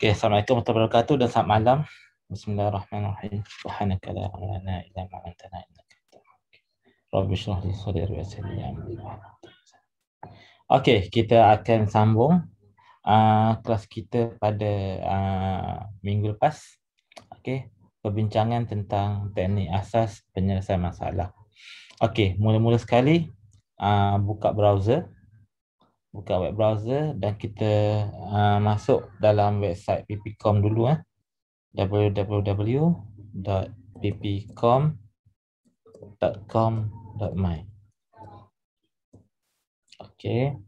Okay, Assalamualaikum warahmatullahi wabarakatuh dan selamat malam. Bismillahirrahmanirrahim. Subhanaka la ilma lana illa ma 'allamtana innaka antal hakim. Rabbi shrah li sadri wa yassir li amri. Okey, kita akan sambung kelas kita pada minggu lepas. Okey, perbincangan tentang teknik asas penyelesaian masalah. Okey, mula-mula sekali buka browser. Buka web browser dan kita masuk dalam website ppcom dulu www.ppcom.com.my. Okey.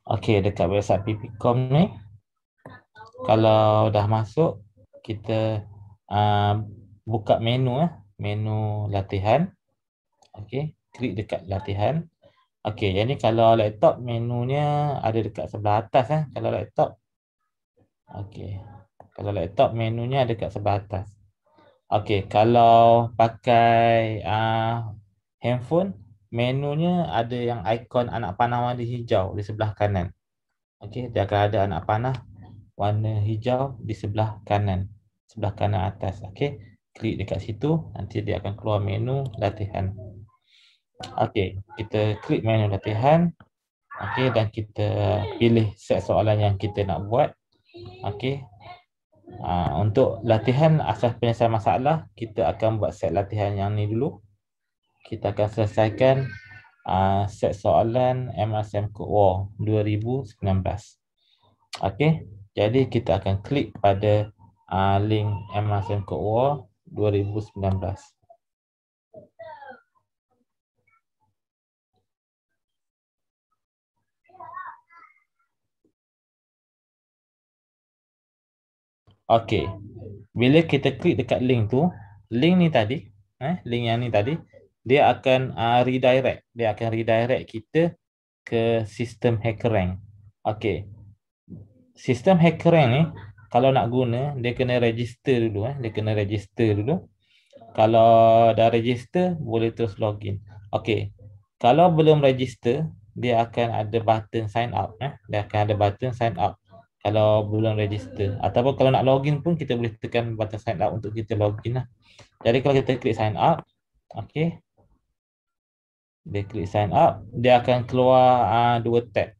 Okey, dekat website ppcom ni kalau dah masuk kita buka menu latihan. Okey, klik dekat latihan. Okey, jadi kalau laptop menunya ada dekat sebelah atas kalau laptop. Okey. Kalau laptop menunya ada dekat sebelah atas. Okey, kalau pakai handphone, menunya ada yang ikon anak panah warna hijau di sebelah kanan. Okey, dia akan ada anak panah warna hijau di sebelah kanan atas. Okey, klik dekat situ, nanti dia akan keluar menu latihan. Okey, kita klik menu latihan. Okey, dan kita pilih set soalan yang kita nak buat. Okey. Untuk latihan asas penyelesaian masalah, kita akan buat set latihan yang ni dulu. Kita akan selesaikan set soalan MRCM Code War 2019. Okey, jadi kita akan klik pada link MRCM Code War 2019. Okey, bila kita klik dekat link tu, link ni tadi, link yang ni tadi, dia akan redirect. Dia akan redirect kita ke sistem HackerRank. Okey. Sistem HackerRank ni kalau nak guna, dia kena register dulu. Dia kena register dulu. Kalau dah register, boleh terus login. Okey. Kalau belum register, dia akan ada button sign up. Dia akan ada button sign up kalau belum register. Ataupun kalau nak login pun, kita boleh tekan button sign up untuk kita login lah. Jadi kalau kita klik sign up, okey. Dia klik sign up, dia akan keluar dua tab.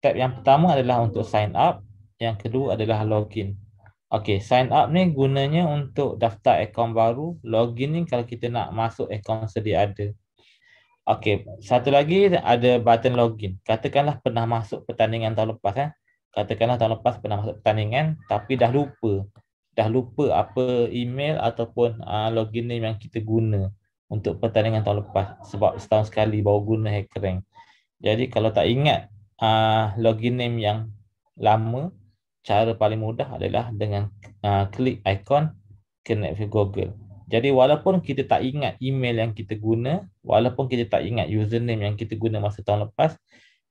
Tab yang pertama adalah untuk sign up, yang kedua adalah login. Okey, sign up ni gunanya untuk daftar akaun baru, login ni kalau kita nak masuk akaun sedia ada. Okey, satu lagi ada button login. Katakanlah pernah masuk pertandingan tahun lepas Katakanlah tahun lepas pernah masuk pertandingan tapi dah lupa. Dah lupa apa email ataupun login name yang kita guna untuk pertandingan tahun lepas sebab setahun sekali baru guna HackerRank. Jadi kalau tak ingat login name yang lama, cara paling mudah adalah dengan klik ikon connect with Google. Jadi walaupun kita tak ingat email yang kita guna, walaupun kita tak ingat username yang kita guna masa tahun lepas,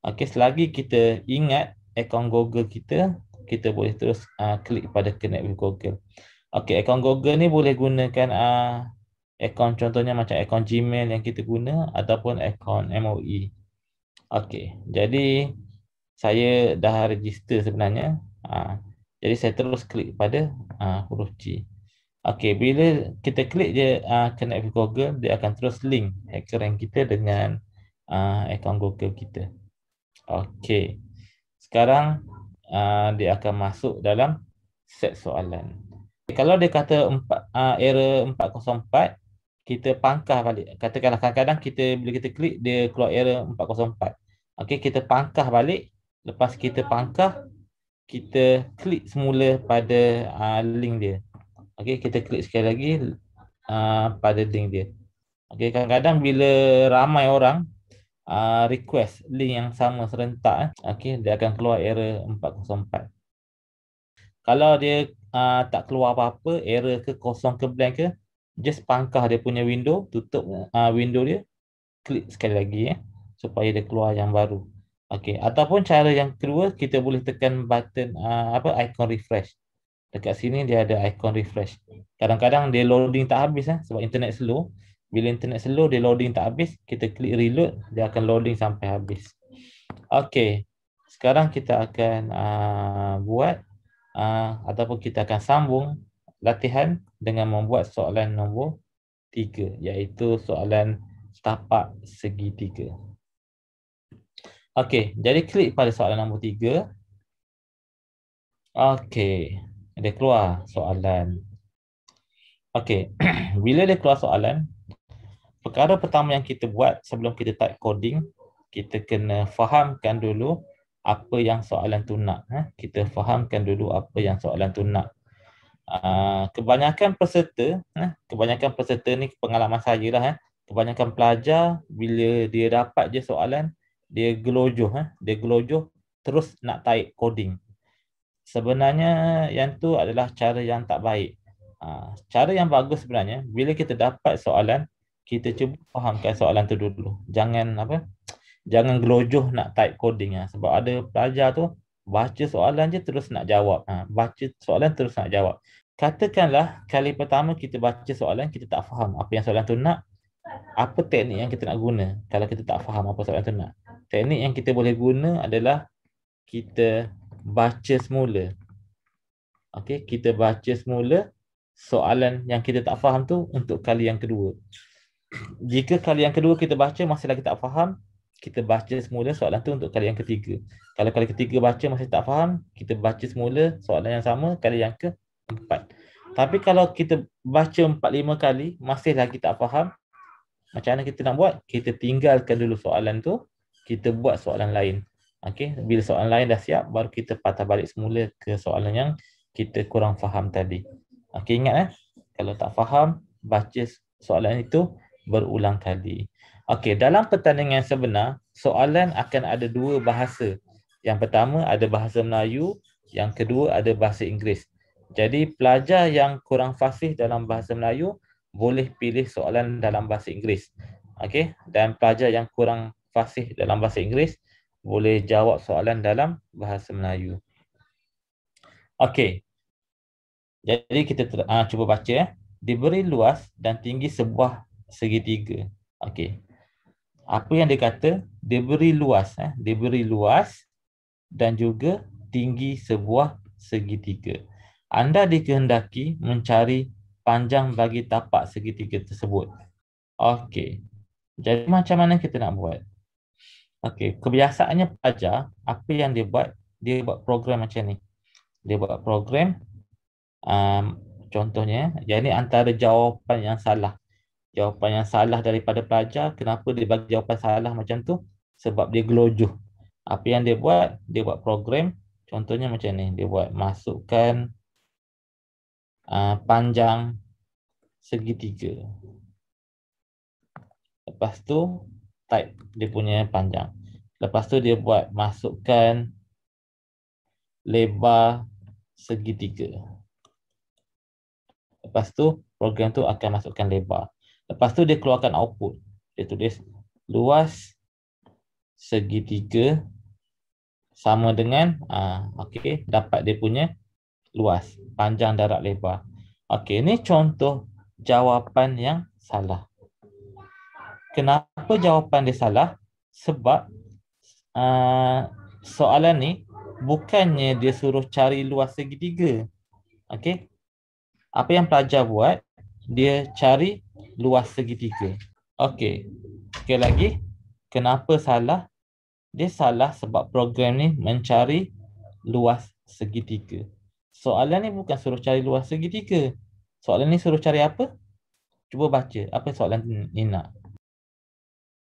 okey, selagi kita ingat akaun Google kita, kita boleh terus klik pada connect with Google. Okey, akaun Google ni boleh gunakan akaun contohnya macam akaun Gmail yang kita guna ataupun akaun MOE. Okey, jadi saya dah register sebenarnya. Jadi saya terus klik pada huruf G. Okey, bila kita klik je connect with Google, dia akan terus link HackerRank kita dengan akaun Google kita. Okey. Sekarang dia akan masuk dalam set soalan. Kalau dia kata error 404, kita pangkah balik. Katakanlah kadang-kadang bila kita klik dia keluar error 404. Okey, kita pangkah balik. Lepas kita pangkah, kita klik semula pada link dia. Okey, kita klik sekali lagi pada link dia. Okey, kadang-kadang bila ramai orang request link yang sama serentak, okey, dia akan keluar error 404. Kalau dia tak keluar apa-apa, error ke kosong ke blank ke, just pangkah dia punya window, tutup window dia, klik sekali lagi supaya dia keluar yang baru. Okey, ataupun cara yang kedua, kita boleh tekan button icon refresh. Dekat sini dia ada icon refresh. Kadang-kadang dia loading tak habis sebab internet slow. Bila internet slow, dia loading tak habis, kita klik reload, dia akan loading sampai habis. Okey. sekarang kita akan buat ataupun kita akan sambung latihan dengan membuat soalan nombor 3, iaitu soalan tapak segitiga. Okey, jadi klik pada soalan nombor 3. Okey, dia keluar soalan. Okey, bila dia keluar soalan, perkara pertama yang kita buat sebelum kita type coding, kita kena fahamkan dulu apa yang soalan tu nak. Kita fahamkan dulu apa yang soalan tu nak. Kebanyakan peserta ni pengalaman saya lah. Kebanyakan pelajar bila dia dapat je soalan, dia gelojoh terus nak type coding. Sebenarnya yang tu adalah cara yang tak baik. Cara yang bagus sebenarnya, bila kita dapat soalan, kita cuba fahamkan soalan tu dulu. Jangan gelojoh nak type coding. Sebab ada pelajar tu baca soalan je terus nak jawab. Baca soalan terus nak jawab. Katakanlah kali pertama kita baca soalan, kita tak faham apa yang soalan tu nak. Apa teknik yang kita nak guna kalau kita tak faham apa soalan tu nak? Teknik yang kita boleh guna adalah kita baca semula. Okey, kita baca semula soalan yang kita tak faham tu untuk kali yang kedua. Jika kali yang kedua kita baca masih lagi tak faham, kita baca semula soalan tu untuk kali yang ketiga. Kalau kali ketiga baca masih tak faham, kita baca semula soalan yang sama kali yang keempat. Tapi kalau kita baca 4-5 kali masih lagi tak faham, macam mana kita nak buat? Kita tinggalkan dulu soalan tu, kita buat soalan lain. Okey, bila soalan lain dah siap, baru kita patah balik semula ke soalan yang kita kurang faham tadi. Okey, ingat kalau tak faham, baca soalan itu berulang kali. Okey, dalam pertandingan sebenar, soalan akan ada 2 bahasa. Yang pertama ada bahasa Melayu, yang kedua ada bahasa Inggeris. Jadi pelajar yang kurang fasih dalam bahasa Melayu boleh pilih soalan dalam bahasa Inggeris. Okey, dan pelajar yang kurang fasih dalam bahasa Inggeris boleh jawab soalan dalam bahasa Melayu. Okey. Jadi kita cuba baca. Diberi luas dan tinggi sebuah segitiga. Okey. Apa yang dia kata? Diberi luas, diberi luas dan juga tinggi sebuah segitiga. Anda dikehendaki mencari panjang bagi tapak segitiga tersebut. Okey. Jadi macam mana kita nak buat? Okey, kebiasaannya pelajar, apa yang dia buat program macam ni. Dia buat program, contohnya, yang ini antara jawapan yang salah. Jawapan yang salah daripada pelajar, kenapa dia bagi jawapan salah macam tu? Sebab dia gelojoh. Apa yang dia buat program, contohnya macam ni. Dia buat masukkan panjang segitiga. Lepas tu, type dia punya panjang. Lepas tu dia buat masukkan lebar segitiga. Lepas tu program tu akan masukkan lebar. Lepas tu dia keluarkan output. Dia tulis luas segitiga sama dengan okey, dapat dia punya luas, panjang, darat, lebar. Okey, ini contoh jawapan yang salah. Kenapa jawapan dia salah? Sebab soalan ni bukannya dia suruh cari luas segitiga. Okey. Apa yang pelajar buat, dia cari luas segitiga. Okey. Sekali lagi, kenapa salah? Dia salah sebab program ni mencari luas segitiga. Soalan ni bukan suruh cari luas segitiga. Soalan ni suruh cari apa? Cuba baca apa soalan ni nak.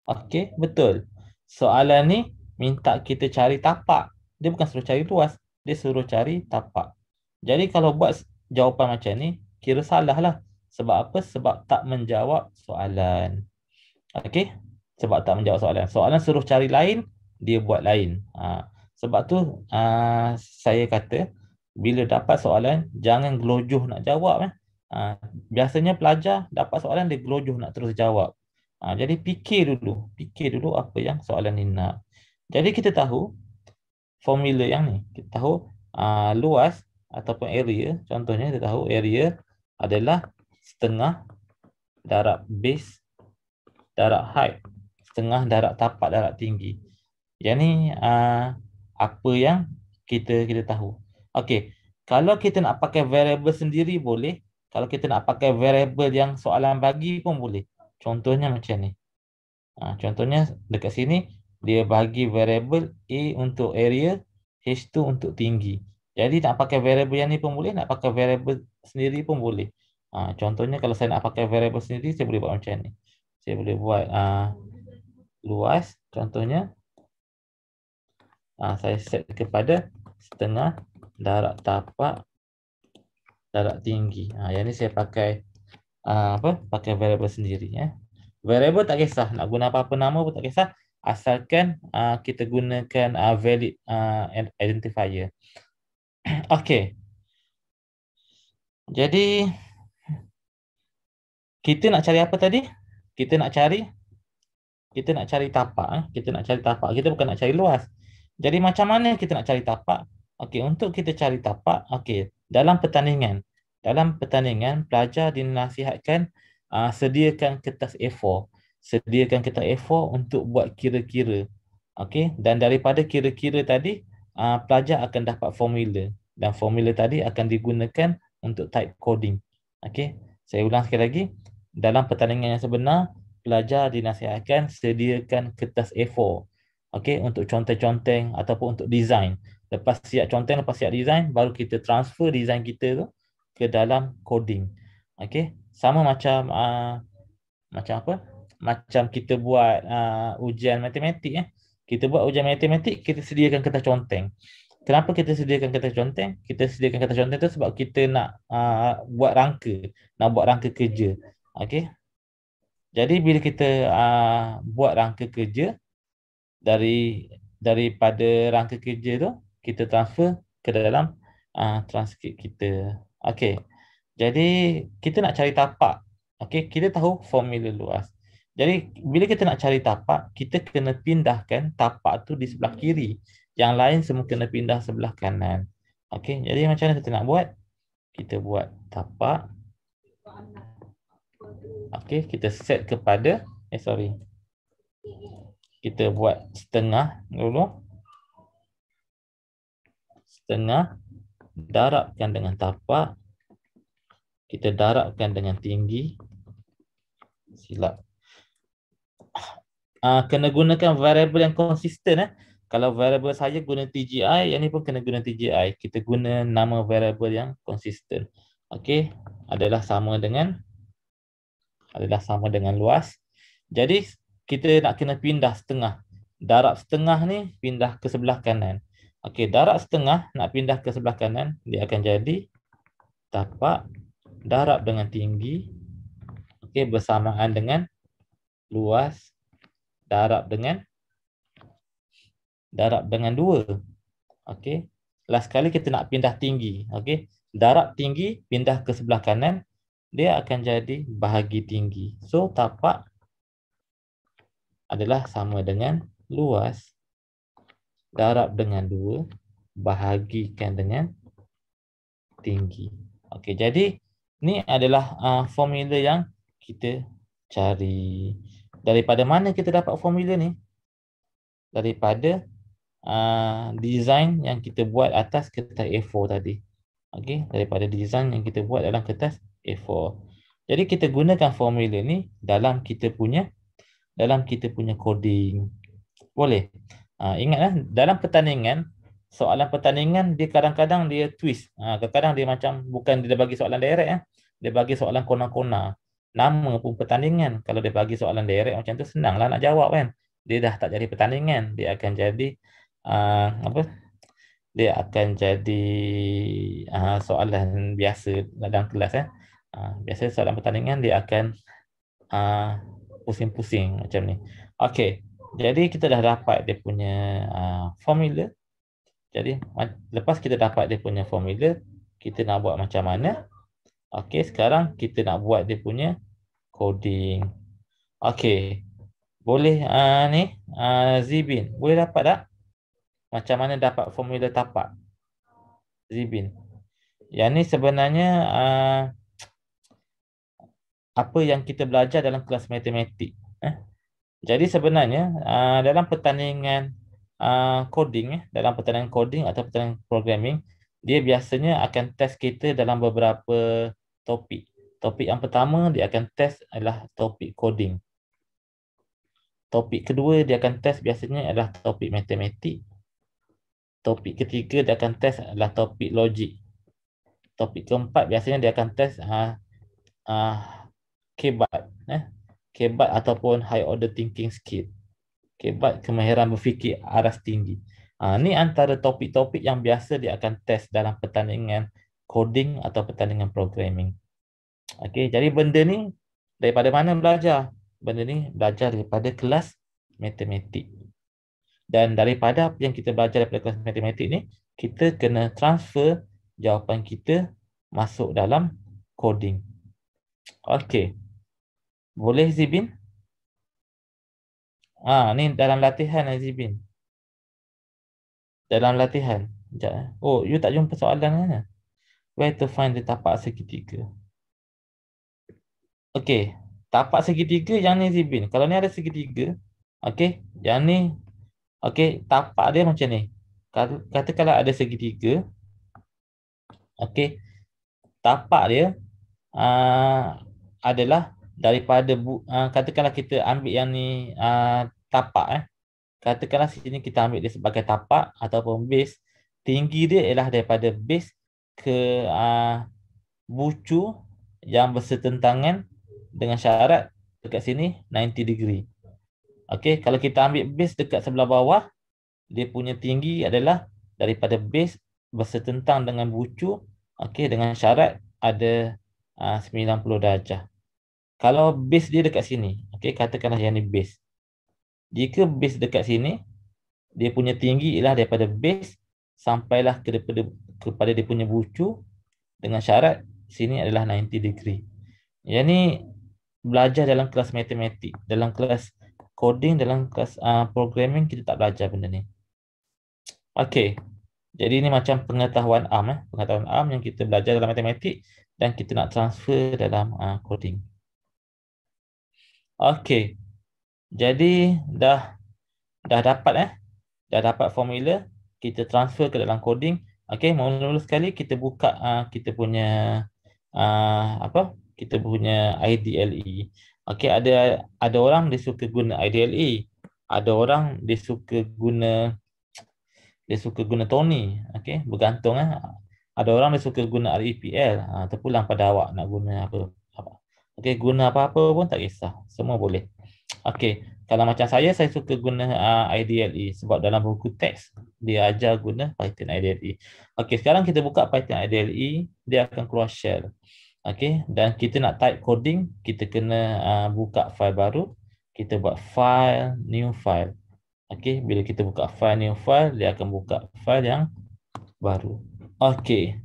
Okey, betul. Soalan ni minta kita cari tapak. Dia bukan suruh cari luas. Dia suruh cari tapak. Jadi kalau buat jawapan macam ni, kira salah lah. Sebab apa? Sebab tak menjawab soalan. Okey? Sebab tak menjawab soalan. Soalan suruh cari lain, dia buat lain. Sebab tu saya kata, bila dapat soalan, jangan gelojoh nak jawab. Biasanya pelajar dapat soalan, dia gelojoh nak terus jawab. Jadi fikir dulu apa yang soalan ni nak. Jadi kita tahu formula yang ni. Kita tahu luas ataupun area. Contohnya kita tahu area adalah setengah darab base darab height. Setengah darab tapak darab tinggi. Yang ni apa yang kita tahu. Okey, kalau kita nak pakai variable sendiri boleh. Kalau kita nak pakai variable yang soalan bagi pun boleh. Contohnya macam ni. Contohnya dekat sini dia bagi variable A untuk area, H2 untuk tinggi. Jadi nak pakai variable yang ni pun boleh, nak pakai variable sendiri pun boleh. Contohnya kalau saya nak pakai variable sendiri, saya boleh buat macam ni. Saya boleh buat luas, contohnya saya set kepada setengah darat tapak darat tinggi. Yang ni saya pakai pakai variable sendiri ya. Variable tak kisah, nak guna apa-apa nama pun tak kisah, asalkan kita gunakan valid identifier. Okey. Jadi kita nak cari apa tadi? Kita nak cari tapak. Kita nak cari tapak. Kita bukan nak cari luas. Jadi macam mana kita nak cari tapak? Okey, untuk kita cari tapak, okey, dalam pertandingan pelajar dinasihatkan sediakan kertas A4. Sediakan kertas A4 untuk buat kira-kira. Okey, dan daripada kira-kira tadi pelajar akan dapat formula, dan formula tadi akan digunakan untuk type coding. Okey, saya ulang sekali lagi. Dalam pertandingan yang sebenar, pelajar dinasihatkan sediakan kertas A4. Okey, untuk conteng-conteng ataupun untuk design. Lepas siap conteng, lepas siap design, baru kita transfer design kita tu ke dalam coding. Okey, sama macam macam apa? Macam kita buat ujian matematik. Kita buat ujian matematik, kita sediakan kertas conteng. Kenapa kita sediakan kertas conteng? Kita sediakan kertas conteng tu sebab kita nak buat rangka kerja. Okey. Jadi bila kita buat rangka kerja, daripada rangka kerja tu kita transfer ke dalam transkrip kita. Okey. Jadi kita nak cari tapak. Okey, kita tahu formula luas. Jadi bila kita nak cari tapak, kita kena pindahkan tapak tu di sebelah kiri. Yang lain semua kena pindah sebelah kanan. Okey, jadi macam mana kita nak buat? Kita buat tapak. Okey, kita set kepada kita buat setengah dulu. Setengah, darabkan dengan tapak. Kita darabkan dengan tinggi. Silap. Kena gunakan variable yang konsisten. Kalau variable saya guna TGI, yang ni pun kena guna TGI. Kita guna nama variable yang konsisten. Okey, adalah sama dengan luas. Jadi kita nak kena pindah setengah. Darab setengah ni pindah ke sebelah kanan. Okey, darab setengah nak pindah ke sebelah kanan, dia akan jadi tapak darab dengan tinggi. Okey, bersamaan dengan luas darab dengan 2. Okey. Last kali kita nak pindah tinggi. Okey. Darab tinggi pindah ke sebelah kanan, dia akan jadi bahagi tinggi. So tapak adalah sama dengan luas darab dengan 2 bahagikan dengan tinggi. Okey, jadi ni adalah formula yang kita cari. Daripada mana kita dapat formula ni? Daripada design yang kita buat atas kertas A4 tadi. Okey, daripada design yang kita buat dalam kertas A4. Jadi kita gunakan formula ni dalam kita punya coding. Boleh. Ingatlah, dalam pertandingan, soalan pertandingan dia kadang-kadang dia twist. Kadang-kadang dia macam bukan dia bagi soalan direct. Dia bagi soalan kona-kona. Nama pun pertandingan. Kalau dia bagi soalan direct macam tu, senanglah nak jawab kan. Dia dah tak jadi pertandingan. Dia akan jadi dia akan jadi soalan biasa dalam kelas. Biasa soalan pertandingan dia akan pusing-pusing macam ni. Okey, jadi kita dah dapat dia punya formula. Jadi lepas kita dapat dia punya formula, kita nak buat macam mana? Okey, sekarang kita nak buat dia punya coding. Okey, boleh ni Zibin, boleh dapat tak? Macam mana dapat formula tapak? Zibin. Yang ni sebenarnya apa yang kita belajar dalam kelas matematik. Jadi sebenarnya dalam pertandingan coding, dalam pertandingan coding atau pertandingan programming, dia biasanya akan test kita dalam beberapa topik. Topik yang pertama dia akan test adalah topik coding. Topik kedua dia akan test biasanya adalah topik matematik. Topik ketiga dia akan test adalah topik logik. Topik keempat biasanya dia akan test KBAT, KBAT ataupun high order thinking skill. KBAT, kemahiran berfikir aras tinggi. Ni antara topik-topik yang biasa dia akan test dalam pertandingan coding atau pertandingan programming. Okey, jadi benda ni daripada mana belajar? Benda ni belajar daripada kelas matematik. Dan daripada apa yang kita belajar daripada kelas matematik ni, kita kena transfer jawapan kita masuk dalam coding. Okey. Boleh Zibin? Ni dalam latihan Zibin. Dalam latihan. Sekejap. Oh, you tak jumpa soalan mana? Where to find the tapak segitiga? Okey. Tapak segitiga yang ni Zibin. Kalau ni ada segitiga. Okey. Yang ni. Okey. Tapak dia macam ni. Katakanlah ada segitiga. Okey. Tapak dia adalah daripada katakanlah kita ambil yang ni tapak. Katakanlah sini kita ambil dia sebagai tapak ataupun base. Tinggi dia ialah daripada base ke bucu yang bersetentangan dengan syarat dekat sini 90 degree. Okey, kalau kita ambil base dekat sebelah bawah, dia punya tinggi adalah daripada base bersetentang dengan bucu, okey, dengan syarat ada 90 darjah. Kalau base dia dekat sini, okey, katakanlah yang ni base. Jika base dekat sini, dia punya tinggi ialah daripada base sampailah kepada dia punya bucu dengan syarat sini adalah 90 degree. Yang ni belajar dalam kelas matematik, dalam kelas coding, dalam kelas programming kita tak belajar benda ni. Okey. Jadi ini macam pengetahuan am, pengetahuan am yang kita belajar dalam matematik dan kita nak transfer dalam coding. Okey. Jadi dah dapat dah dapat formula, kita transfer ke dalam coding. Okey, mula-mula sekali kita buka kita punya kita punya IDLE. Okey, ada orang dia suka guna IDLE. Ada orang dia suka guna Tony. Okey, bergantung Ada orang dia suka guna REPL. Terpulang pada awak nak guna apa. Okey, guna apa-apa pun tak kisah. Semua boleh. Okey, kalau macam saya suka guna IDLE sebab dalam buku teks dia ajar guna Python IDLE. Okey, sekarang kita buka Python IDLE, dia akan keluar shell. Okey, dan kita nak type coding, kita kena buka file baru. Kita buat file, new file. Okey, bila kita buka file, new file, dia akan buka file yang baru. Okey.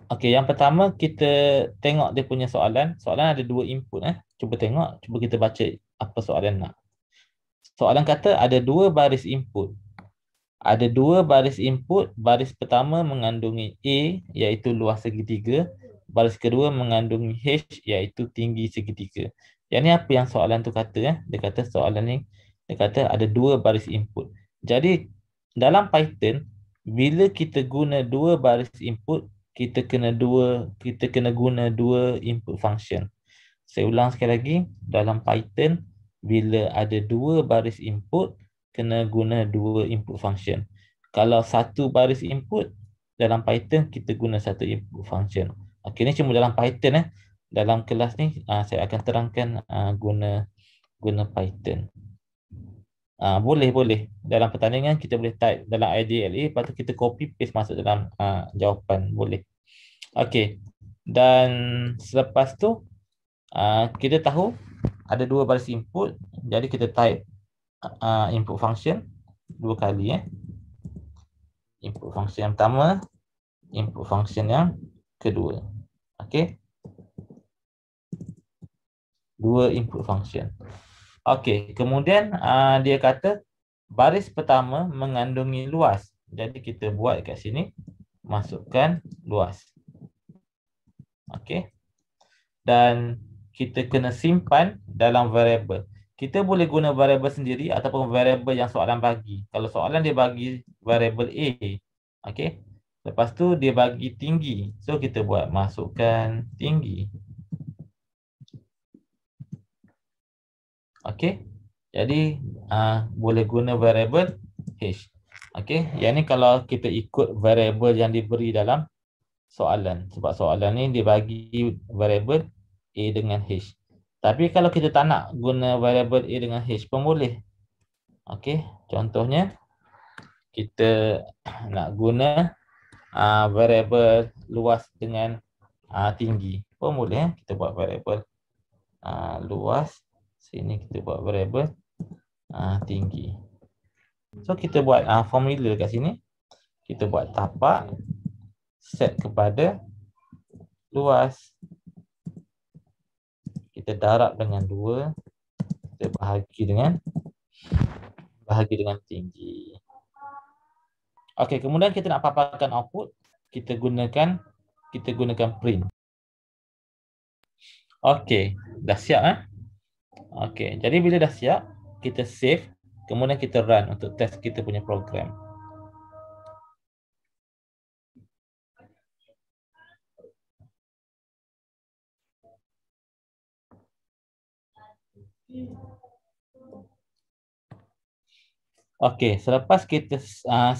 Okey, yang pertama kita tengok dia punya soalan. Soalan ada dua input. Cuba tengok, cuba kita baca apa soalan nak. Soalan kata ada dua baris input. Ada dua baris input. Baris pertama mengandungi A, iaitu luas segitiga. Baris kedua mengandungi H, iaitu tinggi segitiga. Yang ni apa yang soalan tu kata? Dia kata soalan ni, dia kata ada dua baris input. Jadi dalam Python, bila kita guna dua baris input, kita kena guna dua input function. Saya ulang sekali lagi, dalam Python bila ada dua baris input, kena guna dua input function. Kalau satu baris input, dalam Python kita guna satu input function. Okey, ni cuma dalam Python. Dalam kelas ni saya akan terangkan guna Python. Boleh. Dalam pertandingan kita boleh type dalam IDLE, lepas tu kita copy paste masuk dalam jawapan. Boleh. Okey. Dan selepas tu kita tahu ada dua baris input. Jadi kita type input function dua kali. Input function yang pertama, input function yang kedua. Okey. Dua input function. Okey, kemudian dia kata baris pertama mengandungi luas. Jadi kita buat kat sini, masukkan luas. Okey. Dan kita kena simpan dalam variable. kita boleh guna variable sendiri ataupun variable yang soalan bagi. Kalau soalan dia bagi variable A, okey. Lepas tu dia bagi tinggi. So kita buat masukkan tinggi. Okey. Jadi boleh guna variable H. Okey, yang ni kalau kita ikut variable yang diberi dalam soalan. Sebab soalan ni dia bagi variable A dengan H. Tapi kalau kita tak nak guna variable A dengan H pun boleh. Okey, contohnya kita nak guna variable luas dengan tinggi pun boleh. Kita buat variable luas, sini kita buat variable tinggi. So kita buat formula kat sini. Kita buat tapak set kepada luas. Kita darab dengan 2. Kita bahagi dengan tinggi. Okey, kemudian kita nak paparkan output, kita gunakan print. Okey, dah siap Okey, jadi bila dah siap, kita save, kemudian kita run untuk test kita punya program. Okey, selepas kita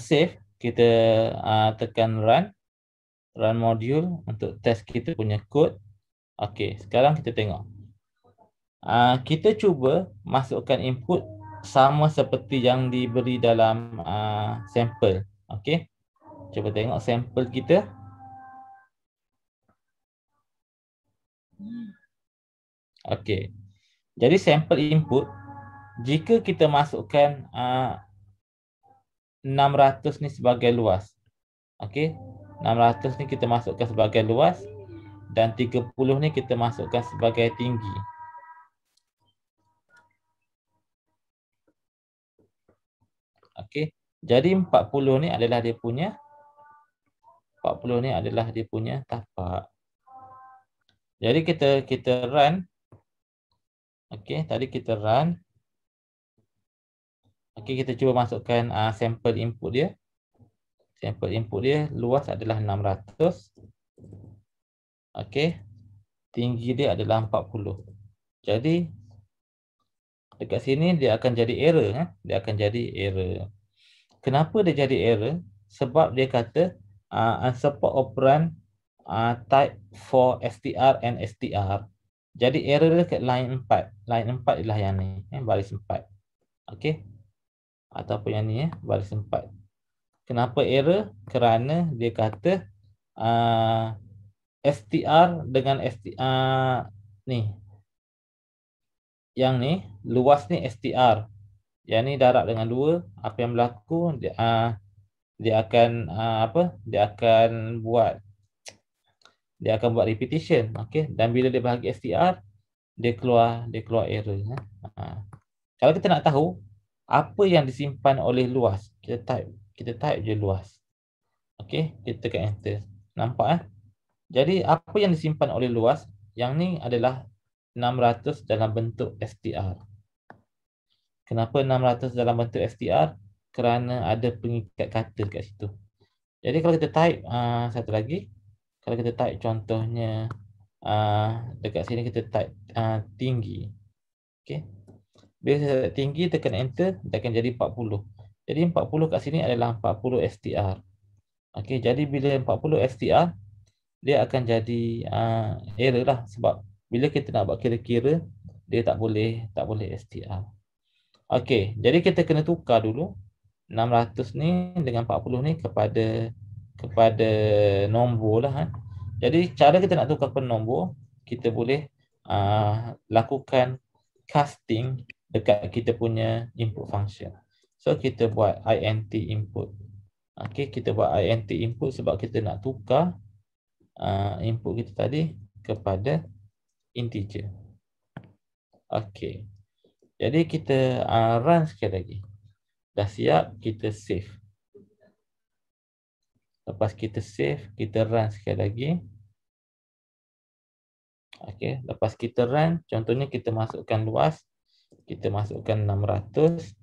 save, kita tekan run module untuk test kita punya code. Okey, sekarang kita tengok. Kita cuba masukkan input sama seperti yang diberi dalam sampel. Okey. Cuba tengok sampel kita. Okey. Jadi sampel input, jika kita masukkan 600 ni sebagai luas. Okey. 600 ni kita masukkan sebagai luas dan 30 ni kita masukkan sebagai tinggi. Okey. Jadi 40 ni adalah dia punya tapak. Jadi kita run. Okey, tadi kita run. Okey, kita cuba masukkan sampel input dia. Sampel input dia luas adalah 600. Okey. Tinggi dia adalah 40. Jadi dekat sini dia akan jadi error Dia akan jadi error. Kenapa dia jadi error? Sebab dia kata unsupport operand type for str and str. Jadi error dia kat line 4. Line 4 ialah yang ni, baris 4. Okey. Ataupun yang ni baris 4. Kenapa error? Kerana dia kata str dengan str ni. Yang ni luas ni str. Yang ni darab dengan 2, apa yang berlaku dia akan buat repetition, okey, dan bila dia bahagi str dia keluar error Kalau kita nak tahu apa yang disimpan oleh luas, kita type je luas. Okey, kita tekan enter. Nampak Jadi apa yang disimpan oleh luas, yang ni adalah 600 dalam bentuk str. Kenapa 600 dalam bentuk str? Kerana ada pengikat kata kat situ. Jadi kalau kita type satu lagi, kalau kita type contohnya dekat sini kita type tinggi. Okey. Bila saya type tinggi, tekan enter, dia akan jadi 40. Jadi 40 kat sini adalah 40 str. Okey, jadi bila 40 str, dia akan jadi error lah, sebab bila kita nak buat kira-kira dia tak boleh str. Okey, jadi kita kena tukar dulu 600 ni dengan 40 ni kepada nombor lah Jadi cara kita nak tukar kepada nombor, kita boleh lakukan casting dekat kita punya input function. So kita buat int input. Okey, kita buat int input sebab kita nak tukar input kita tadi kepada integer. Okey. Jadi kita run sekali lagi. Dah siap, kita save. Lepas kita save, kita run sekali lagi. Okey, lepas kita run, contohnya kita masukkan luas, kita masukkan 600.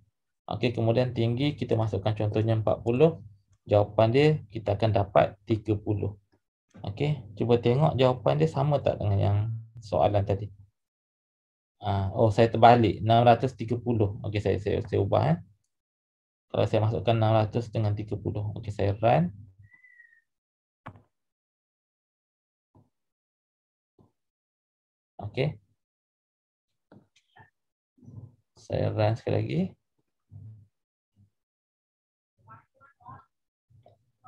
Okey, kemudian tinggi kita masukkan contohnya 40. Jawapan dia kita akan dapat 30. Okey, cuba tengok jawapan dia sama tak dengan yang soalan tadi. Oh, saya terbalik 630. Okey, saya ubah. Kalau saya masukkan 600 dengan 30. Okey, saya run. Okey. Saya run sekali lagi.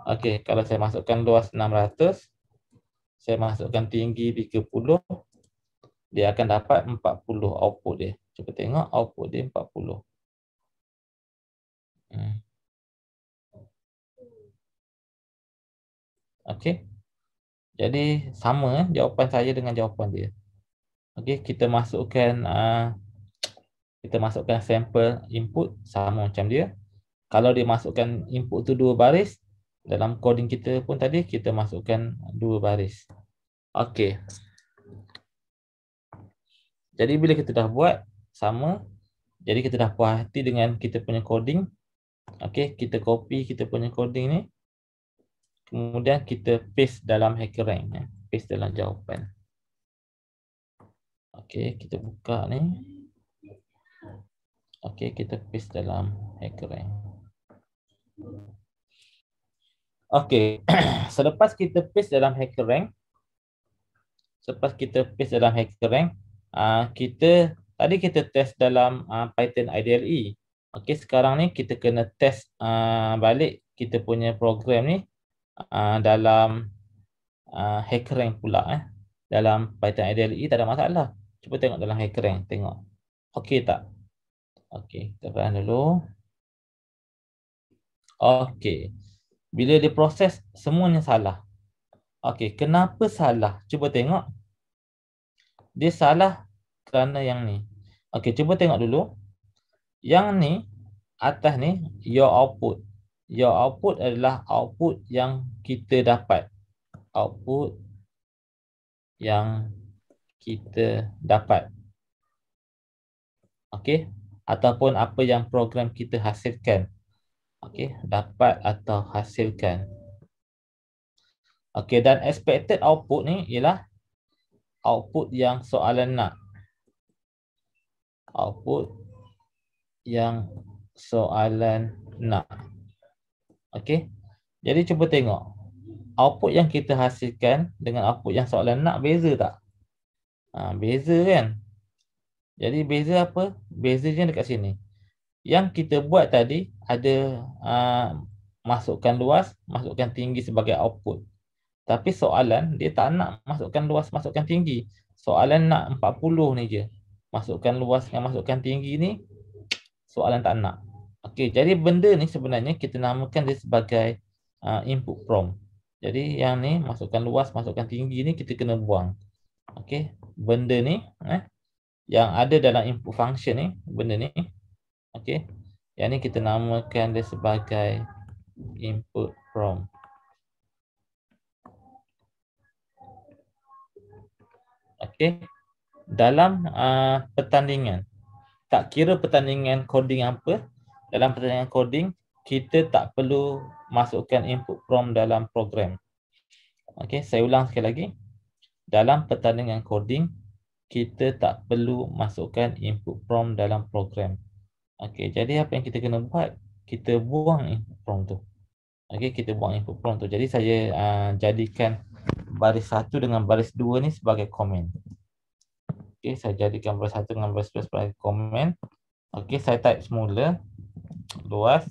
Okey, kalau saya masukkan luas 600, saya masukkan tinggi 30, dia akan dapat 40 output dia. Cuba tengok output dia 40. Okey. Jadi sama jawapan saya dengan jawapan dia. Okey, kita masukkan sampel input sama macam dia. Kalau dia masukkan input tu 2 baris, dalam coding kita pun tadi kita masukkan 2 baris. Okey. Jadi bila kita dah buat sama, jadi kita dah puas hati dengan kita punya coding. Okey, kita copy kita punya coding ni. Kemudian kita paste dalam HackerRank, paste dalam jawapan. Okey, kita buka ni. Okey, kita paste dalam HackerRank. Okey, selepas kita paste dalam HackerRank, tadi kita test dalam Python IDLE. Okey, sekarang ni kita kena test balik kita punya program ni dalam HackerRank pula. Dalam Python IDLE tak ada masalah. Cuba tengok dalam HackerRank, tengok. Okey tak? Okey, kita run dulu. Okey. Bila dia proses, semuanya salah. Okey, kenapa salah? Cuba tengok. Dia salah kerana yang ni. Okey, cuba tengok dulu. Yang ni, atas ni, your output. Your output adalah output yang kita dapat. Output yang kita dapat. Okey, ataupun apa yang program kita hasilkan. Okey, dapat atau hasilkan. Okey, dan expected output ni ialah output yang soalan nak. Output yang soalan nak. Okey, jadi cuba tengok. Output yang kita hasilkan dengan output yang soalan nak beza tak? Beza kan? Jadi beza apa? Bezanya dekat sini. Yang kita buat tadi ada masukkan luas, masukkan tinggi sebagai output. Tapi soalan dia tak nak masukkan luas, masukkan tinggi. Soalan nak 40 ni je. Masukkan luas dengan masukkan tinggi ni soalan tak nak. Okey, jadi benda ni sebenarnya kita namakan dia sebagai input prompt. Jadi yang ni masukkan luas, masukkan tinggi ni kita kena buang. Okey, benda ni yang ada dalam input function ni, benda ni. Okey. Yang ni kita namakan dia sebagai input prompt. Okey. Dalam pertandingan, tak kira pertandingan coding apa, dalam pertandingan coding kita tak perlu masukkan input prompt dalam program. Okey, saya ulang sekali lagi. Dalam pertandingan coding kita tak perlu masukkan input prompt dalam program. Okey, jadi apa yang kita kena buat? Kita buang input prompt tu. Okey, kita buang input prompt tu. Jadi saya jadikan baris 1 dengan baris 2 ni sebagai komen. Okey, saya jadikan baris 1 dengan baris 2 sebagai komen. Okey, saya type semula luas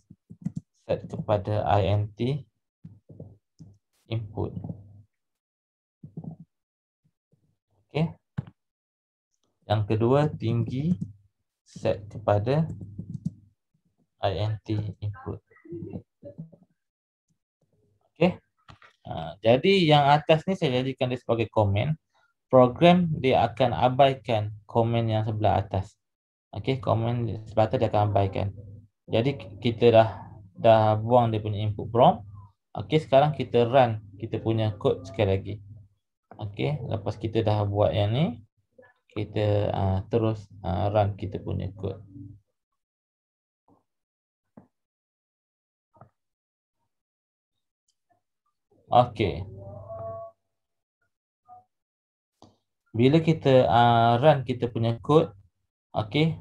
set kepada int input. Okey. Yang kedua, tinggi set kepada int input. Okey. Jadi yang atas ni saya jadikan dia sebagai komen. Program dia akan abaikan komen yang sebelah atas. Okey, komen sebelah atas dia akan abaikan. Jadi kita dah buang dia punya input prompt. Okey, sekarang kita run kita punya code sekali lagi. Okey, lepas kita dah buat yang ni, kita terus run kita punya kod. Okey. Bila kita run kita punya kod, okey,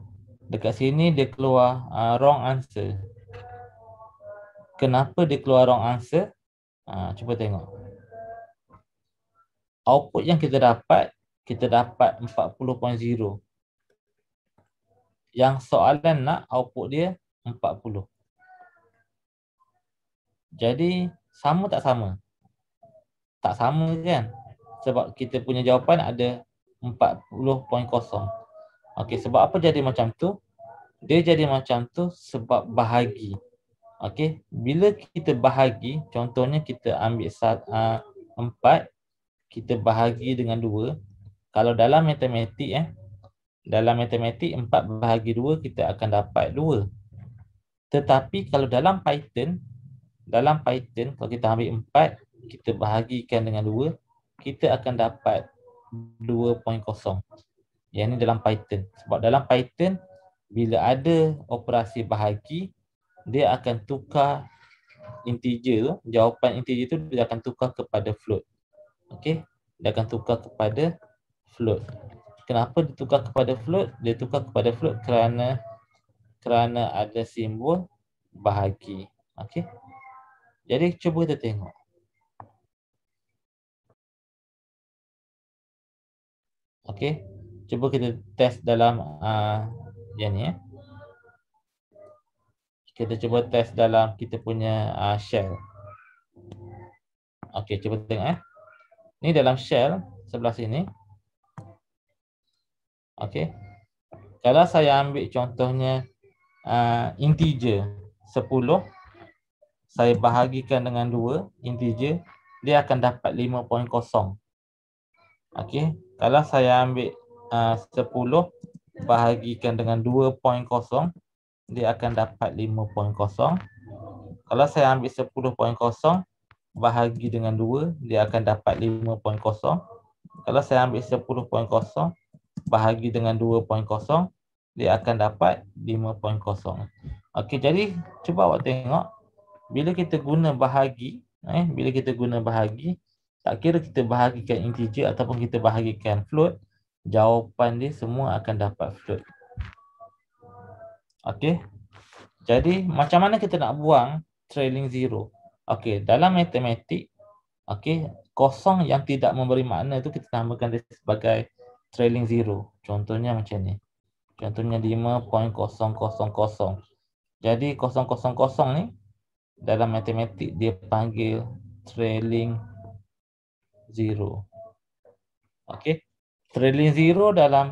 dekat sini dia keluar wrong answer. Kenapa dia keluar wrong answer? Cuba tengok. Output yang kita dapat 40.0. Yang soalan nak output dia 40. Jadi sama tak sama? Tak sama kan? Sebab kita punya jawapan ada 40.0. Okey, sebab apa jadi macam tu? Dia jadi macam tu sebab bahagi. Okey, bila kita bahagi, contohnya kita ambil 4, kita bahagi dengan 2. Kalau dalam matematik 4 bahagi 2 kita akan dapat 2. Tetapi kalau dalam Python kalau kita ambil 4, kita bahagikan dengan 2, kita akan dapat 2.0. Yang ni dalam Python. Sebab dalam Python, bila ada operasi bahagi, dia akan tukar integer tu, jawapan integer tu dia akan tukar kepada float. Okey, dia akan tukar kepada float. Kenapa dia tukar kepada float? Dia tukar kepada float kerana ada simbol bahagi. Okey. Jadi cuba kita tengok. Okey. Cuba kita test dalam yang ni Kita cuba test dalam kita punya shell. Okey, cuba tengok Ni dalam shell sebelah sini. Okey. Kalau saya ambil contohnya integer 10, saya bahagikan dengan 2 integer, dia akan dapat 5.0. Okey. Kalau saya ambil 10 bahagikan dengan 2.0, dia akan dapat 5.0. Kalau saya ambil 10.0 bahagi dengan 2, dia akan dapat 5.0. Kalau saya ambil 10.0 bahagi dengan 2.0, dia akan dapat 5.0. Okey, jadi cuba awak tengok bila kita guna bahagi, tak kira kita bahagikan integer ataupun kita bahagikan float, jawapan dia semua akan dapat float. Okey. Jadi macam mana kita nak buang trailing zero? Okey, dalam matematik, okey, kosong yang tidak memberi makna itu kita namakan dia sebagai trailing zero. Contohnya macam ni. Contohnya 5.000. Jadi 000 ni dalam matematik dia panggil trailing zero. Okey. Trailing zero dalam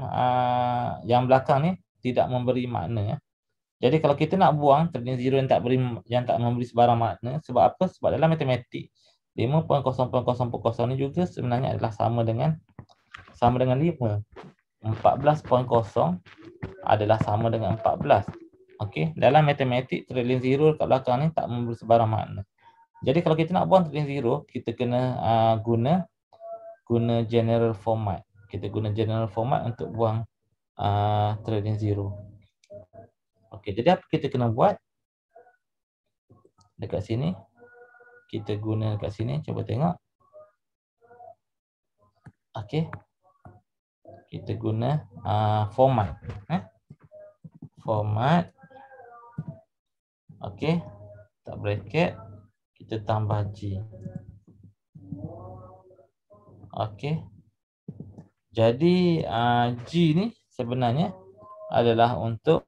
yang belakang ni tidak memberi makna. Jadi kalau kita nak buang trailing zero yang tak memberi sebarang makna, sebab apa? Sebab dalam matematik 5.000 ni juga sebenarnya adalah sama dengan 5. 14.0 adalah sama dengan 14. Okey, dalam matematik trailing zero kat belakang ni tak memberi sebarang makna. Jadi kalau kita nak buang trailing zero, kita kena guna general format. Kita guna general format untuk buang trailing zero. Okey, jadi apa kita kena buat? Dekat sini. Kita guna dekat sini, cuba tengok. Okey. Kita guna format. Format. Okey. Tak bracket. Kita tambah G. Okey. Jadi G ni sebenarnya adalah untuk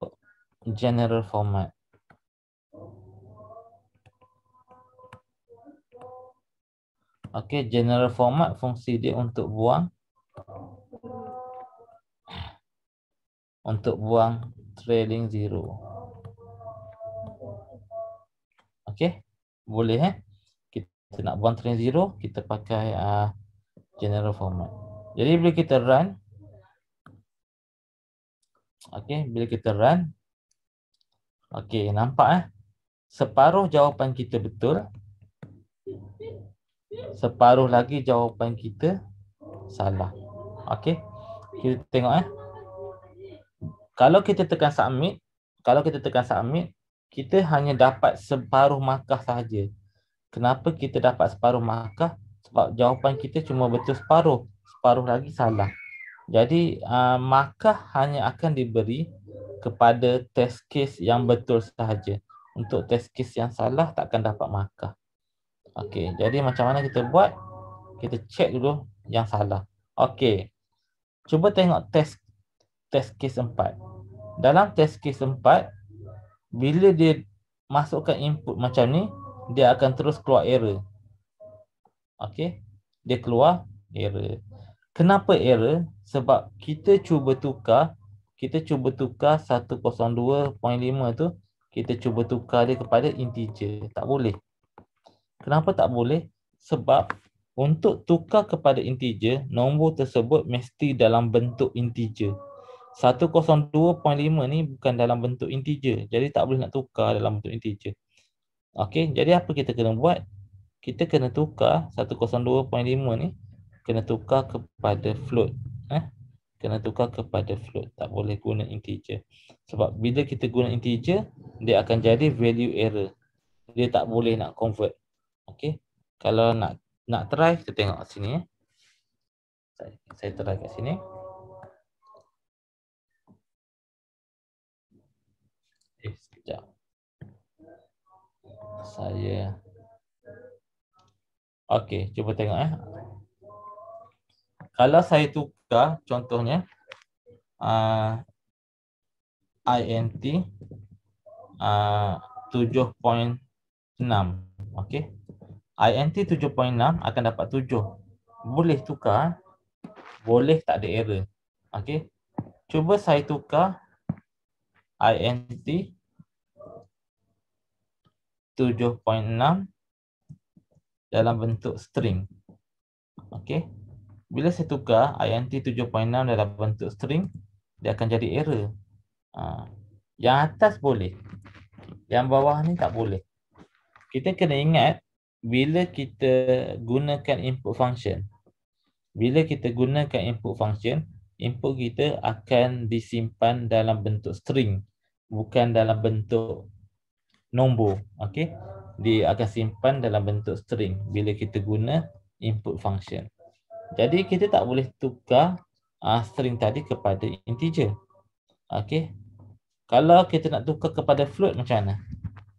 general format. Okey, general format fungsi dia untuk buang trailing zero. Okey, boleh kita nak buang trailing zero, kita pakai general format. Jadi bila kita run, okey, bila kita run, okey, nampak separuh jawapan kita betul, separuh lagi jawapan kita salah. Okey. Kita tengok Kalau kita tekan submit, kita hanya dapat separuh markah sahaja. Kenapa kita dapat separuh markah? Sebab jawapan kita cuma betul separuh. Separuh lagi salah. Jadi markah hanya akan diberi kepada test case yang betul sahaja. Untuk test case yang salah takkan dapat markah. Okey, jadi macam mana kita buat? Kita check dulu yang salah. Okey. Cuba tengok test case 4. Dalam test case 4, bila dia masukkan input macam ni, dia akan terus keluar error. Okey, dia keluar error. Kenapa error? Sebab kita cuba tukar 102.5 tu, kita cuba tukar dia kepada integer. Tak boleh. Kenapa tak boleh? Sebab untuk tukar kepada integer, nombor tersebut mesti dalam bentuk integer. 102.5 ni bukan dalam bentuk integer. Jadi tak boleh nak tukar dalam bentuk integer. Okey, jadi apa kita kena buat? Kita kena tukar 102.5 ni, kena tukar kepada float. Kena tukar kepada float. Tak boleh guna integer. Sebab bila kita guna integer, dia akan jadi value error. Dia tak boleh nak convert. Okey. Kalau nak try, kita tengok sini. Saya try kat sini. Sekejap. Okey, cuba tengok Kalau saya tukar contohnya INT 7.6. Okey. INT 7.6 akan dapat 7. Boleh tukar. Boleh, tak ada error. Okey. Cuba saya tukar INT 7.6 dalam bentuk string. Okey. Bila saya tukar INT 7.6 dalam bentuk string, dia akan jadi error. Yang atas boleh. Yang bawah ni tak boleh. Kita kena ingat bila kita gunakan input function. Bila kita gunakan input function, input kita akan disimpan dalam bentuk string, bukan dalam bentuk nombor. Okey. Dia akan simpan dalam bentuk string bila kita guna input function. Jadi kita tak boleh tukar string tadi kepada integer. Okey. Kalau kita nak tukar kepada float macam mana?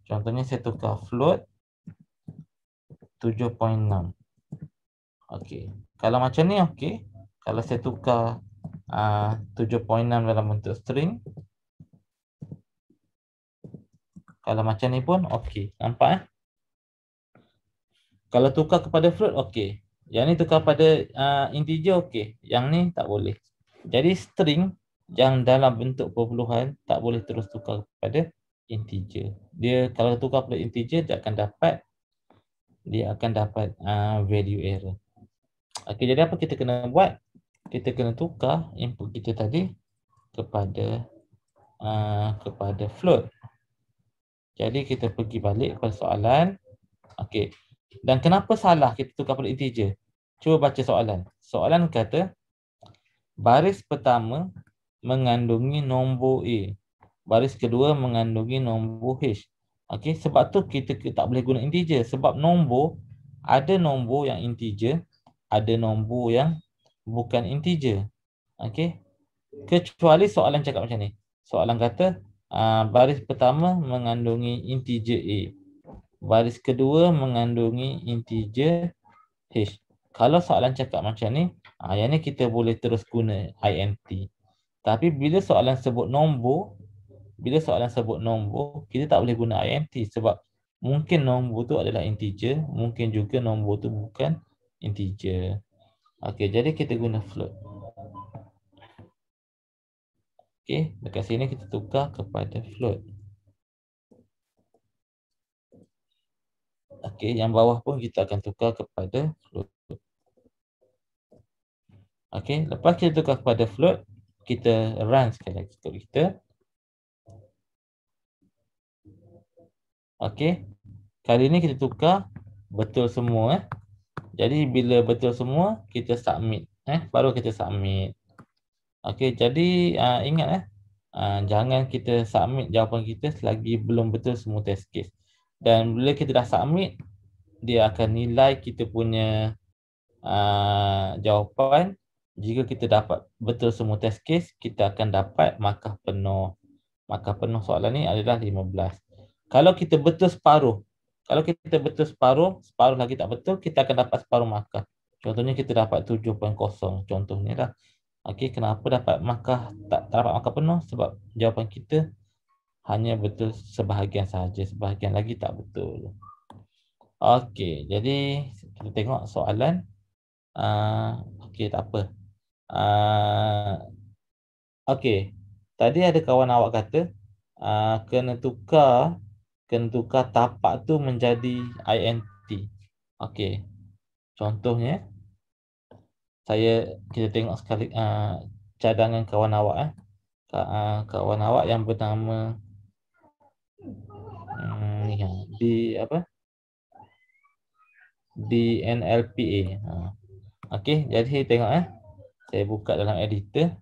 Contohnya saya tukar float 7.6. Okey. Kalau macam ni okey. Kalau saya tukar 7.6 dalam bentuk string, kalau macam ni pun okey. Nampak Kalau tukar kepada float okey. Yang ni tukar pada integer okey. Yang ni tak boleh. Jadi string yang dalam bentuk perpuluhan tak boleh terus tukar kepada integer. Dia kalau tukar kepada integer dia akan dapat value error. Okey, jadi apa kita kena buat? Kita kena tukar input kita tadi kepada float. Jadi kita pergi balik kepada soalan. Okey. Dan kenapa salah kita tukar pada integer? Cuba baca soalan. Soalan kata baris pertama mengandungi nombor A. Baris kedua mengandungi nombor H. Okey, sebab tu kita tak boleh guna integer. Sebab nombor, ada nombor yang integer, ada nombor yang bukan integer. Okey. Kecuali soalan cakap macam ni. Soalan kata baris pertama mengandungi integer A. Baris kedua mengandungi integer H. Kalau soalan cakap macam ni, yang ni kita boleh terus guna INT. Tapi bila soalan sebut nombor, kita tak boleh guna INT sebab mungkin nombor tu adalah integer, mungkin juga nombor tu bukan integer. Okey, jadi kita guna float. Okey, dekat sini kita tukar kepada float. Okey, yang bawah pun kita akan tukar kepada float. Okey, lepas kita tukar kepada float, kita run sekali lagi kod kita. Okey, kali ni kita tukar betul semua. Jadi bila betul semua, kita submit. Baru kita submit. Okey, jadi ingat jangan kita submit jawapan kita selagi belum betul semua test case. Dan bila kita dah submit, dia akan nilai kita punya jawapan. Jika kita dapat betul semua test case, kita akan dapat markah penuh. Markah penuh soalan ni adalah 15. Kalau kita betul separuh, separuh lagi tak betul, kita akan dapat separuh markah. Contohnya kita dapat 7.0 contohnya lah. Okey, kenapa dapat markah tak dapat markah penuh? Sebab jawapan kita hanya betul sebahagian sahaja, sebahagian lagi tak betul. Okey, jadi kita tengok soalan. Okey, tak apa. Okey. Tadi ada kawan awak kata kena tukar tapak tu menjadi INT. Okey. Contohnya kita tengok sekali cadangan kawan awak kawan awak yang bernama di apa? Di NLPA. Okey, jadi tengok saya buka dalam editor.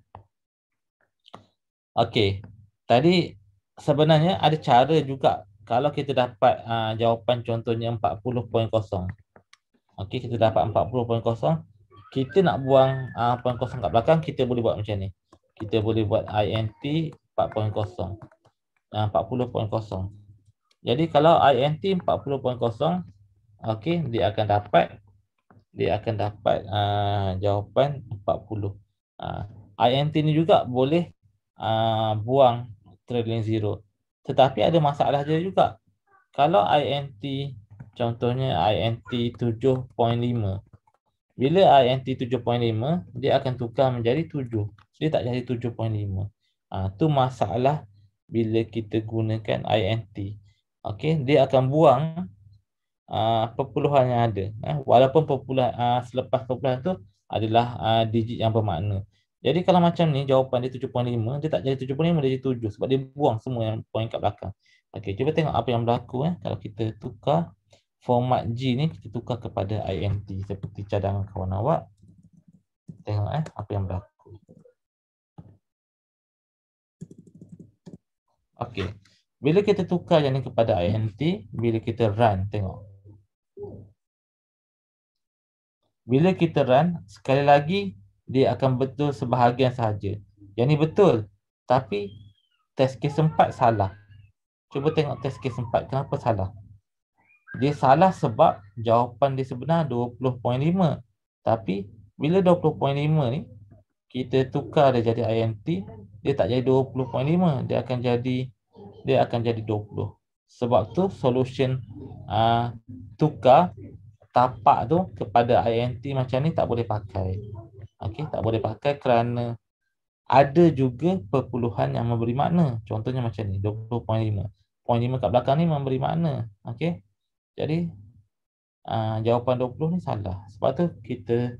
Okey. Tadi sebenarnya ada cara juga kalau kita dapat jawapan contohnya 40.0. Okey, kita dapat 40.0. Kita nak buang 0.0 kat belakang, kita boleh buat macam ni. Kita boleh buat INT 4.0. 40.0. Jadi kalau INT 40.0, okey, dia akan dapat jawapan 40. INT ni juga boleh buang trailing zero. Tetapi ada masalah dia juga. Kalau INT, contohnya INT 7.5. Bila INT 7.5, dia akan tukar menjadi 7. Dia tak jadi 7.5. Tu masalah bila kita gunakan INT. Okey, dia akan buang perpuluhan yang ada. Walaupun selepas perpuluhan tu adalah digit yang bermakna. Jadi kalau macam ni jawapan dia 7.5, dia tak jadi 7.5, dia jadi 7 sebab dia buang semua yang poin kat belakang. Okey, cuba tengok apa yang berlaku kalau kita tukar format G ni, kita tukar kepada INT seperti cadangan kawan awak. Tengok apa yang berlaku. Okey. Bila kita tukar yang ni kepada INT, bila kita run, tengok. Bila kita run, sekali lagi dia akan betul sebahagian sahaja. Yang ni betul, tapi test case 4 salah. Cuba tengok test case 4, kenapa salah? Dia salah sebab jawapan dia sebenar 20.5. Tapi bila 20.5 ni kita tukar dia jadi INT, dia tak jadi 20.5, dia akan jadi 20. Sebab tu solution tukar tapak tu kepada INT macam ni tak boleh pakai. Okey, tak boleh pakai kerana ada juga perpuluhan yang memberi makna. Contohnya macam ni, 20.5. 0.5 kat belakang ni memberi makna. Okey. Jadi jawapan 20 ni salah. Sebab tu kita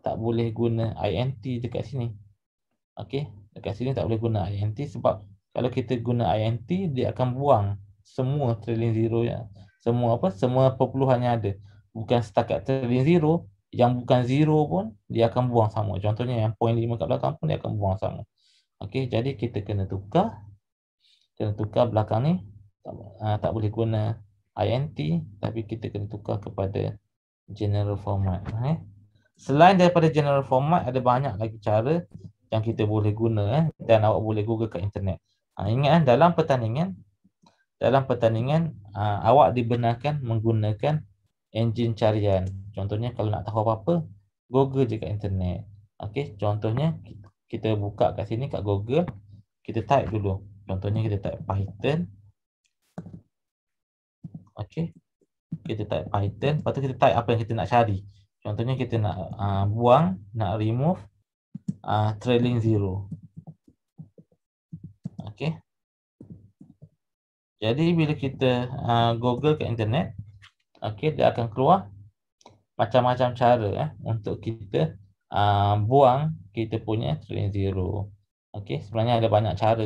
tak boleh guna INT dekat sini. Okey, dekat sini tak boleh guna INT sebab kalau kita guna INT, dia akan buang semua trailing zero semua perpuluhan yang ada. Bukan setakat trailing zero, yang bukan zero pun dia akan buang sama. Contohnya yang 0.5 kat belakang pun dia akan buang sama. Okey, jadi kita kena tukar belakang ni. Tak boleh guna INT, tapi kita kena tukar kepada general format. Selain daripada general format, ada banyak lagi cara yang kita boleh guna dan awak boleh Google kat internet. Ingat dalam pertandingan awak dibenarkan menggunakan enjin carian. Contohnya kalau nak tahu apa-apa, Google je kat internet. Okey, contohnya kita buka kat sini kat Google, kita type dulu. Contohnya kita type Python. Okey. Kita type Python, lepas tu kita type apa yang kita nak cari. Contohnya kita nak remove trailing zero. Okey. Jadi bila kita Google kat internet, okey, dia akan keluar macam-macam cara untuk kita buang kita punya trailing zero. Okey, sebenarnya ada banyak cara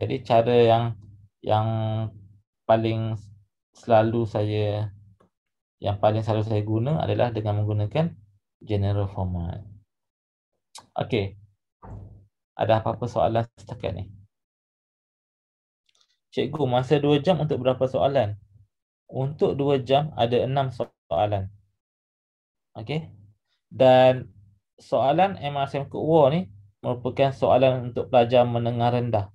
jadi cara yang paling selalu saya guna adalah dengan menggunakan general format. Okey. Ada apa-apa soalan setakat ni? Cikgu, masa 2 jam untuk berapa soalan? Untuk 2 jam ada 6 soalan. Okey. Dan soalan MRCM Code War ni merupakan soalan untuk pelajar menengah rendah.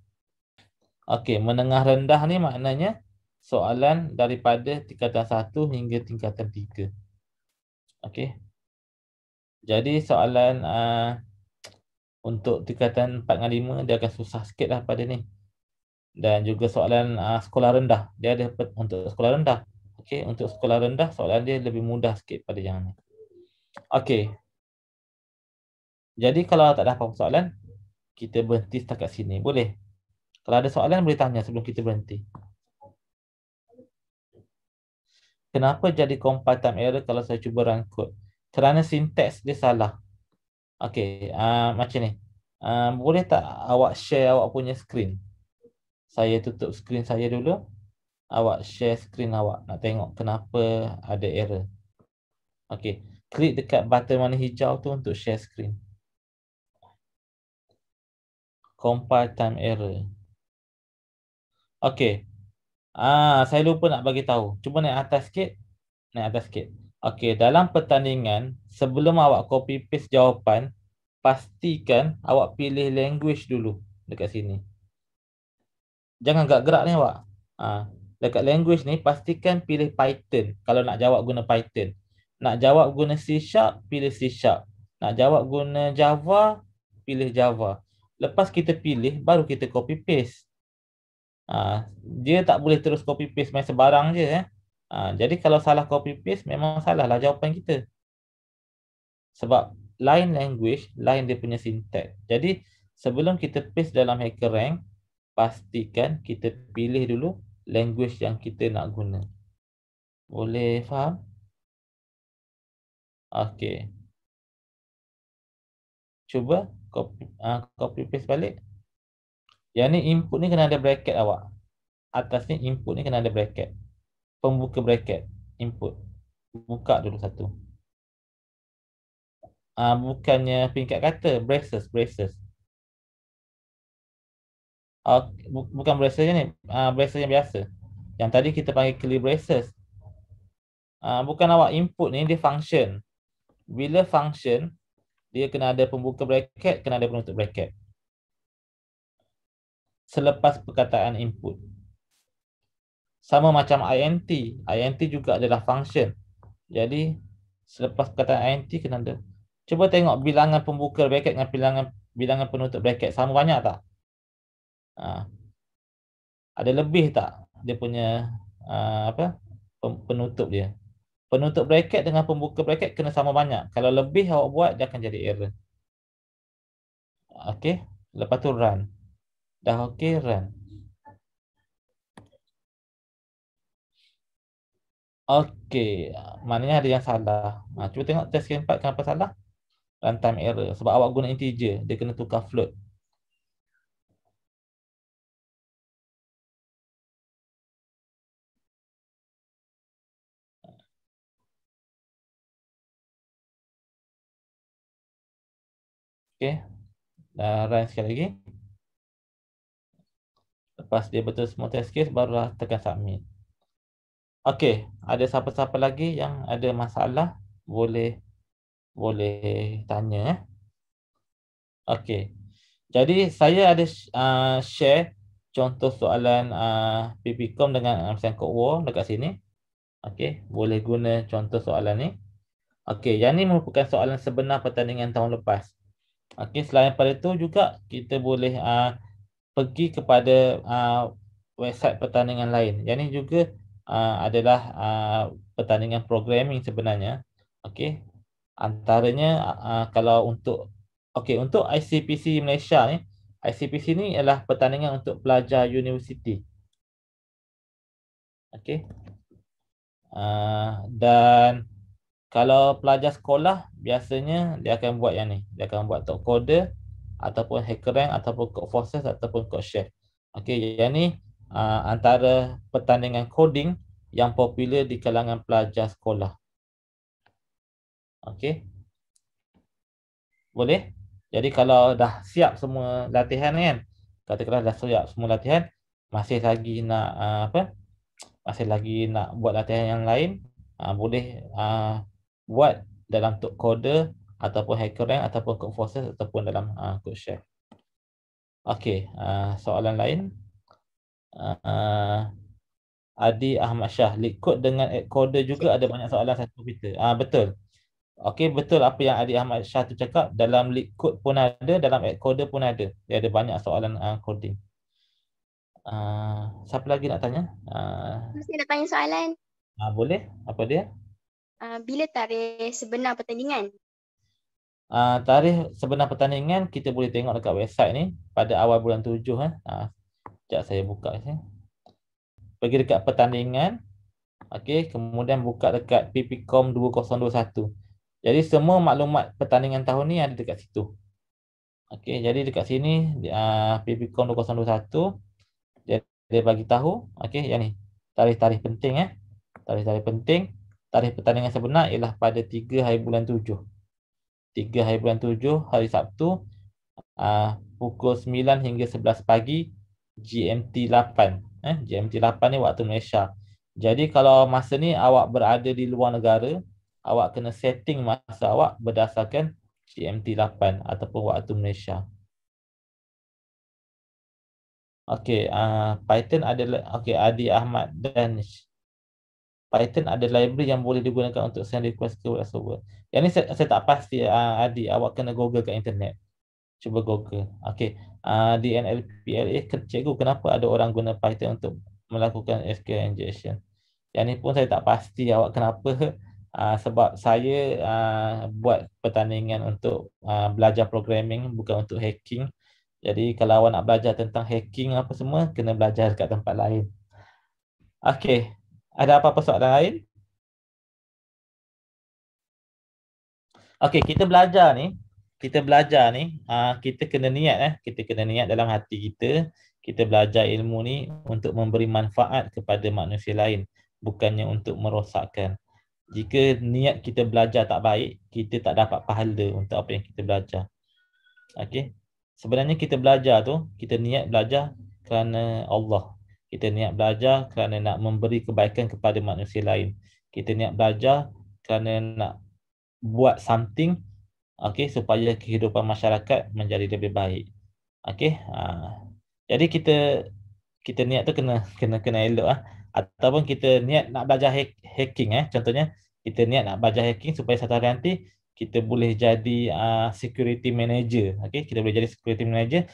Okey, menengah rendah ni maknanya soalan daripada tingkatan 1 hingga tingkatan 3. Okey. Jadi soalan untuk tingkatan 4 dan 5 dia akan susah sikit lah pada ni. Dan juga soalan sekolah rendah. Dia ada untuk sekolah rendah. Okey, untuk sekolah rendah soalan dia lebih mudah sikit pada yang ni. Okey. Jadi kalau tak ada apa-apa soalan, kita berhenti setakat sini. Boleh? Kalau ada soalan boleh tanya sebelum kita berhenti. Kenapa jadi compile time error kalau saya cuba run code? Kerana sinteks dia salah. Okey, macam ni. Boleh tak awak share awak punya screen? Saya tutup screen saya dulu. Awak share screen awak. Nak tengok kenapa ada error. Okey, klik dekat button warna hijau tu untuk share screen. Compile time error. Okey. Saya lupa nak bagi tahu. Cuba naik atas sikit. Naik atas sikit. Okey, dalam pertandingan, sebelum awak copy paste jawapan, pastikan awak pilih language dulu dekat sini. Jangan gerak-gerak ni awak. Dekat language ni, pastikan pilih Python kalau nak jawab guna Python. Nak jawab guna C#, pilih C#. Nak jawab guna Java, pilih Java. Lepas kita pilih, baru kita copy paste. Dia tak boleh terus copy paste main sebarang je. Jadi kalau salah copy paste, memang salah lah jawapan kita. Sebab lain language, lain dia punya syntax. Jadi sebelum kita paste dalam HackerRank, pastikan kita pilih dulu language yang kita nak guna. Boleh faham? Okey. Cuba copy paste balik. Yang ni input ni kena ada bracket awak. Atas ni input ni kena ada bracket. Pembuka bracket input. Buka dulu satu. Bukannya peringkat kata, braces. Bukan braces ni, braces yang biasa. Yang tadi kita panggil curly braces. Bukan awak input ni, dia function. Bila function, dia kena ada pembuka bracket, kena ada penutup bracket. Selepas perkataan input. Sama macam int. Int juga adalah function. Jadi, selepas perkataan int kena ada. Cuba tengok bilangan pembuka bracket dengan bilangan penutup bracket. Sama banyak tak? Ada lebih tak dia punya penutup dia? Penutup bracket dengan pembuka bracket kena sama banyak. Kalau lebih awak buat, dia akan jadi error. Okey, lepas tu run. Dah okey, run. Okey, maknanya ada yang salah. Cuba tengok test case 4 kenapa salah? Runtime error. Sebab awak guna integer, dia kena tukar float. Okey, dah run sekali lagi. Lepas dia betul semua test case, barulah tekan submit. Okey, ada siapa-siapa lagi yang ada masalah? Boleh tanya. Okey. Jadi saya ada share contoh soalan PPCom dengan MCM Code War dekat sini. Okey, boleh guna contoh soalan ni. Okey, yang ni merupakan soalan sebenar pertandingan tahun lepas. Okey, selain pada itu juga kita boleh pergi kepada website pertandingan lain. Yang ni juga adalah pertandingan programming sebenarnya. Okey. Antaranya kalau untuk ICPC Malaysia ni, ICPC ni ialah pertandingan untuk pelajar universiti. Okey. Dan kalau pelajar sekolah, biasanya dia akan buat yang ni. Dia akan buat top coder ataupun HackerRank ataupun Codeforces ataupun CodeChef. Okey, yang ni antara pertandingan coding yang popular di kalangan pelajar sekolah. Okey. Boleh? Jadi kalau dah siap semua latihan kan, katakanlah dah siap semua latihan, masih lagi nak masih lagi nak buat latihan yang lain, boleh buat dalam bentuk kode ataupun HackerRank ataupun Codeforces ataupun dalam CodeShare. Okey, soalan lain. Adi Ahmad Shah, lead code dengan add coder juga ada banyak soalan satu komputer. Betul. Okey, betul apa yang Adi Ahmad Shah tu cakap, dalam lead code pun ada, dalam add coder pun ada. Dia ada banyak soalan coding. Siapa lagi nak tanya? Saya nak tanya soalan. Boleh? Apa dia? Bila tarikh sebenar pertandingan? Tarikh sebenar pertandingan kita boleh tengok dekat website ni pada awal bulan 7. Sekejap saya buka sini. Pergi dekat pertandingan. Okey, kemudian buka dekat PPCom 2021. Jadi semua maklumat pertandingan tahun ni ada dekat situ. Okey, jadi dekat sini PPCom 2021 dia bagi tahu, okey, yang ni. Tarikh-tarikh penting Tarikh-tarikh penting. Tarikh pertandingan sebenar ialah pada 3 hari bulan 7. 3 hari bulan 7 hari Sabtu, pukul 9 hingga 11 pagi GMT 8. GMT 8 ni waktu Malaysia. Jadi kalau masa ni awak berada di luar negara, awak kena setting masa awak berdasarkan GMT 8 ataupun waktu Malaysia. Okey, Python adalah Adi Ahmad dan Python ada library yang boleh digunakan untuk send request ke web server. Yang ni saya tak pasti, Adi, awak kena Google kat internet. Cuba Google. Okey, di NLPLA, cikgu, kenapa ada orang guna Python untuk melakukan SQL injection? Yang ni pun saya tak pasti awak kenapa. Sebab saya buat pertandingan untuk belajar programming, bukan untuk hacking. Jadi kalau awak nak belajar tentang hacking apa semua, kena belajar kat tempat lain. Okey, ada apa-apa soalan lain? Okey, kita belajar ni, kita kena niat kita kena niat dalam hati kita. Kita belajar ilmu ni untuk memberi manfaat kepada manusia lain, bukannya untuk merosakkan. Jika niat kita belajar tak baik, kita tak dapat pahala untuk apa yang kita belajar. Okey. Sebenarnya kita belajar tu, kita niat belajar kerana Allah. Kita niat belajar kerana nak memberi kebaikan kepada manusia lain. Kita niat belajar kerana nak buat something, okey, supaya kehidupan masyarakat menjadi lebih baik. Okey. Jadi kita niat tu kena elok ataupun kita niat nak belajar hacking contohnya kita niat nak belajar hacking supaya satu hari nanti kita boleh jadi security manager. Okey, kita boleh jadi security manager,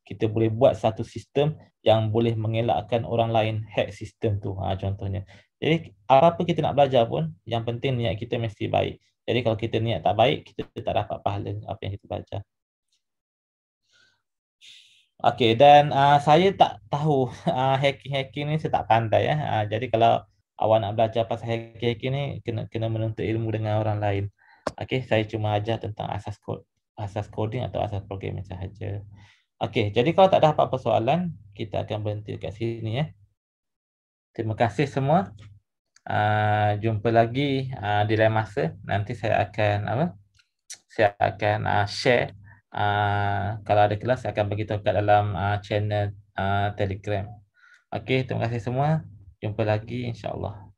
kita boleh buat satu sistem yang boleh mengelakkan orang lain hack sistem tu, contohnya. Jadi apa-apa kita nak belajar pun, yang penting niat kita mesti baik. Jadi kalau kita niat tak baik, kita tak dapat pahala apa yang kita belajar. Okey, dan saya tak tahu hacking ni, saya tak pandai jadi kalau awak nak belajar pasal hacking ni, kena menuntut ilmu dengan orang lain. Okey, saya cuma ajar tentang asas coding atau asas programming sahaja. Okey, jadi kalau tak ada apa-apa soalan, kita akan berhenti kat sini Terima kasih semua. Jumpa lagi di lain masa. Nanti saya akan share. Kalau ada kelas, saya akan beritahu kat dalam channel Telegram. Okey, terima kasih semua. Jumpa lagi, insya-Allah.